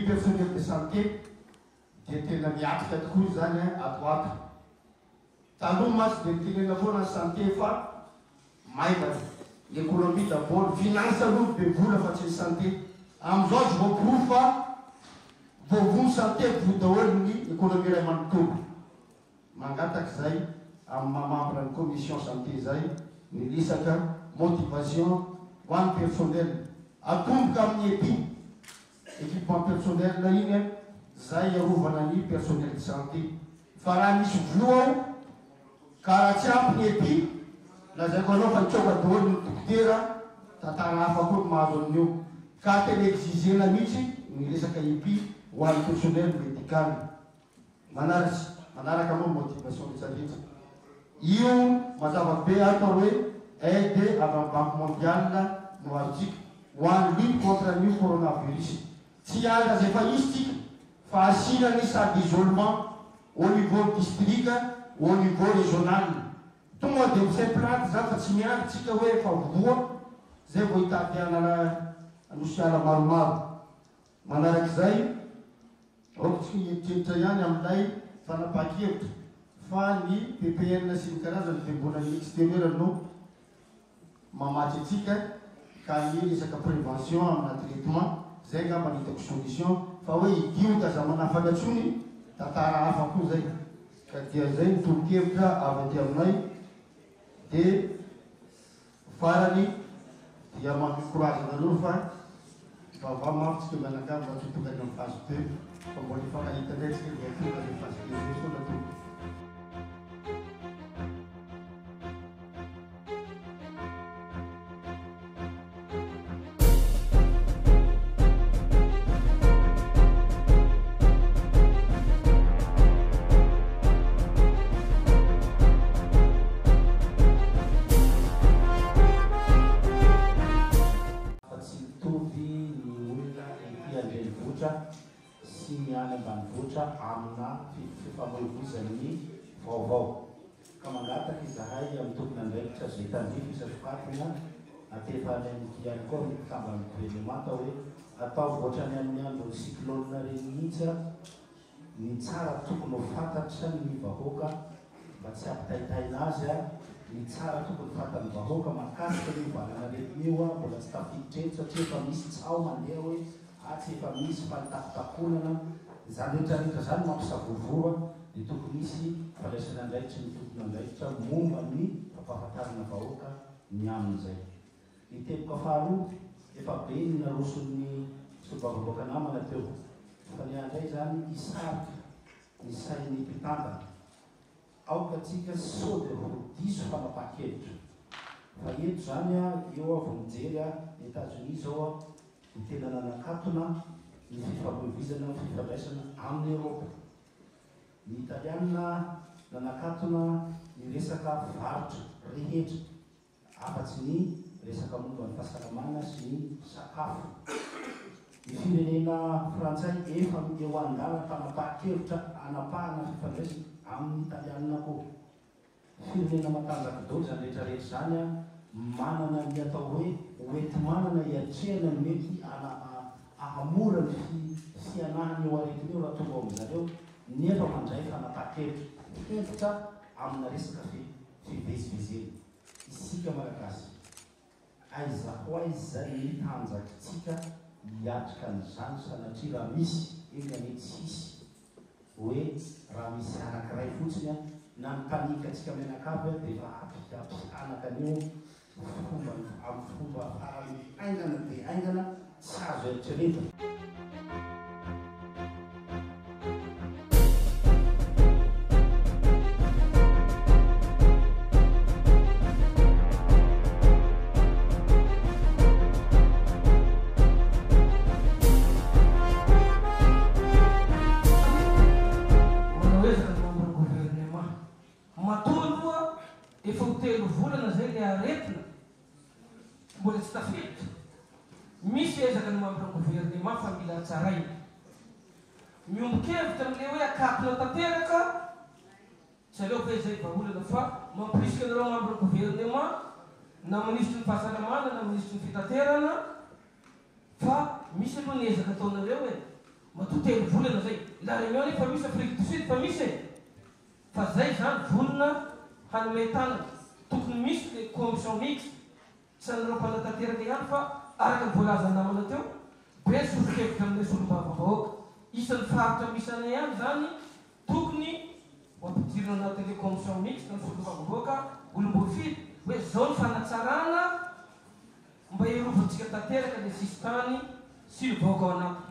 personnel de santé dia tena miatrika tokoa zany atoato taloha masy dia nitenena foana santé fa maivana l'économie d'abord finance aloha be vola fa tsy ny santé amizao azo voaporo fa voavony santé vo daholo ny économie ray manontolo mangataky zay amin'ny mamambra ny commission santé zay milisaka motivation ho an'ny personnel atomboka amin'ny équipement personnel na iny zay arovana ny personnel de santé fa raha misy voa ao karaha tsy ampy ny epi lazaiko anao fa nitsoka daholo ny dokotera tantara hafa koa mahazo amin'io ka tena exigena mihitsy ny resaka epi ho an'ny personnel médical manaraka moa motivation rehetrarehetra io mazava be atao hoe aide avant banque mondiale no azotsika ho an'ny lutte contre ny coronavirus tsy anga zay fa izy tsika fa asinany sady isolement au niveau district au niveau régional tonga de misay plante zany fa tsy miangy tsika hoe fa voa zay vo hitafiana anosiala maromaro manaraky zay ohatsika hieritreritra ihany amin'ilay fanapaha-kevitra fa ny ppn sy ny karazany fiambonany extérieur no mamatsy atsika ka ny resaka prévention amina traitement zay ngamba nitako solution fa hoe idio taza manafaka tsony tantara hafa koa zay ka dia zay nitolo-kevitra avy aty aminay de farany dia mamikorazana aloha fa vava mafy tsika mianakavy mba tsy tokany amin'ny phase 2 fa mbola ifakahita ndray tsika dia tonga ny phase 2 sona tonga sy miany ambanivohitra amina fifamoivoizan'ny vaovao ka mangataky zahay amin'ny tompony andraikitra zay tandrify isasokafina atefany ihany koa mitamba amin'ny gouvernement hoe atao voatrany amin'ny andro cyclone reny mihitsy ny tsara tokony ho fantatra ny vahoaka mba tsy ampitaitaina azy ny tsara tokony fantan'ny vahoaka makasika ny valana retin'io mbola tsy tafiditreto satria efa misy tsao mandeha hoe atsy efa misy falitakotakonana zany rehetrarehetra zany mampisavovora dia tokony misy falaisana andraikitra ny tompony andraikitra momba ny fampahafantarana vahoaka ny amin'izay ny tepoka faharoa efa be ny naroson'ny sobavavoaka namana teo fa ny andray zany isarika ny sain'ny mpitantana aoka atsika sao de diso fanapaha-kevitra fa eto zany eo avo mijery ny États-Unis zao ny tena nanakatona ny fifamoivoizana ny fifandraisana amin'ny Europe ny italiana nanakatona ny resaka varotra rehetra afatsy ny resaka momba ny fahasalamana sy ny sakafo ny firenena frantsay efa eo andala fanapaha-kevitra anapahana fifandraisana amin'ny italiana koa firenena matanjaka dolo zany rehetrarehetra zany manana ny atao hoe oety manana iatrehana ny mety ahamora ny fianahany eo aretiny eo raha tonga ao amin'izareo nefa mandray fanapaha-kevitra hevitra amina resaka fivezivezena isika malagasy aiza ho aiza zay mitanjakitsika hiatrika n'izany sanatria raha misy eny ane tsisy hoe raha misy anankiray fotsiny na mipanikatsika mianakavy dia efa ampianakanyio amin'ny fomba farany aingana dia aingana tsy azo eritreretra mbola tsy tafiditra misy ezaka ny mampiry gouvernement fa mila tsaraina miombon-kevitra amin'le hoe akatona tanteraka tsy aleo fa izay vaholana fa mampirisika anareo mampiry gouvernement na ministry ny fahasalamana na ministry ny fitaterana fa misy aloha ny ezaka ataonareo hoe matotelo volana zay la réunion efa misy Afrique du Sud fa misy fa zay zany volana hanometana tokony misy le commission mixte tsy nanarao tanteraka ihany fa araka ny voalaza namana teo be sosokevitra amin'ilay solom-bavavahoaka isan'ny faritra misana ihany zany tokony ampidirina anatin'le commission mixte ny solom-bavavahoaka olombolo fidy hoe zao ny fanatsarana mba hiarovantsika tanteraka le sistany sy ny vahoaka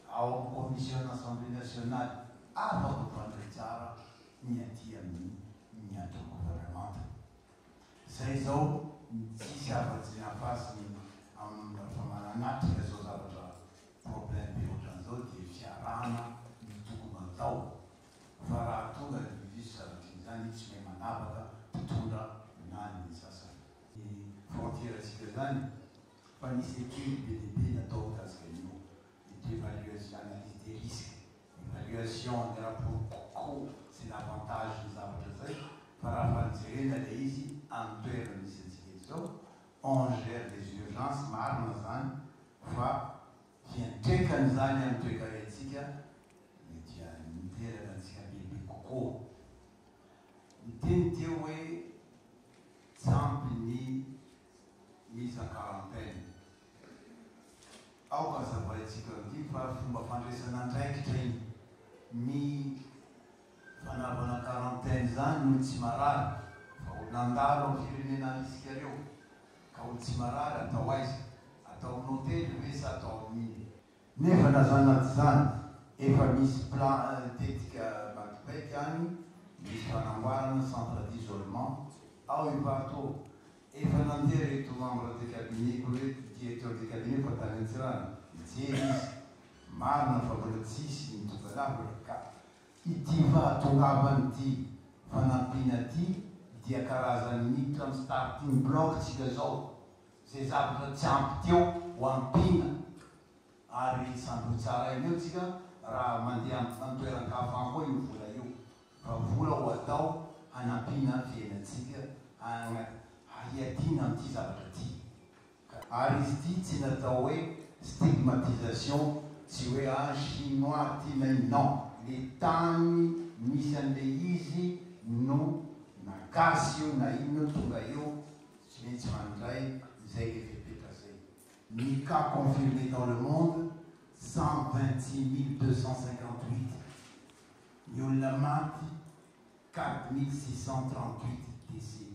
ao anaty nefa nazanaty zany efa misy plan tetika Bakibeky any misy fanamboarana centre d'isolement ao ipato efa nandeha reto membre de cabinet ko reto directeur de cabinet fa tany Antsirana mijery izy marina fa mbola tsisy mitonga lavitra ka ity fahatongavany ity fanampiana ty dia karazany miditra amin'ny starting block tsika zao zay zavatra tsy ampy teo ho ampina ary sandro tsara iny eo tsika raha mandeha amin'ny toeran-kafa koa io vola io fa vola ho atao hanampiana fiainatsika hiadiana amin'ity zavatra ty ary izy ty tsy natao hoe stigmatisation tsy hoe chinois ty nay non le tany misy an'le izy no nagasy io na ino tonga eo tsy maintsy mandray zay le fepetra zay. Ny cas confirmé dans le monde 126 258, ny olona maty 4638 décès,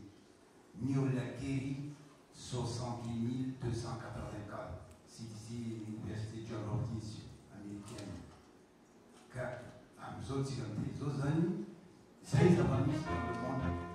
ny olona guéri 68 284, si disait l'université John Hopkins américaine. Car amizao tsika am'izao zany zay zava-misy dans le monde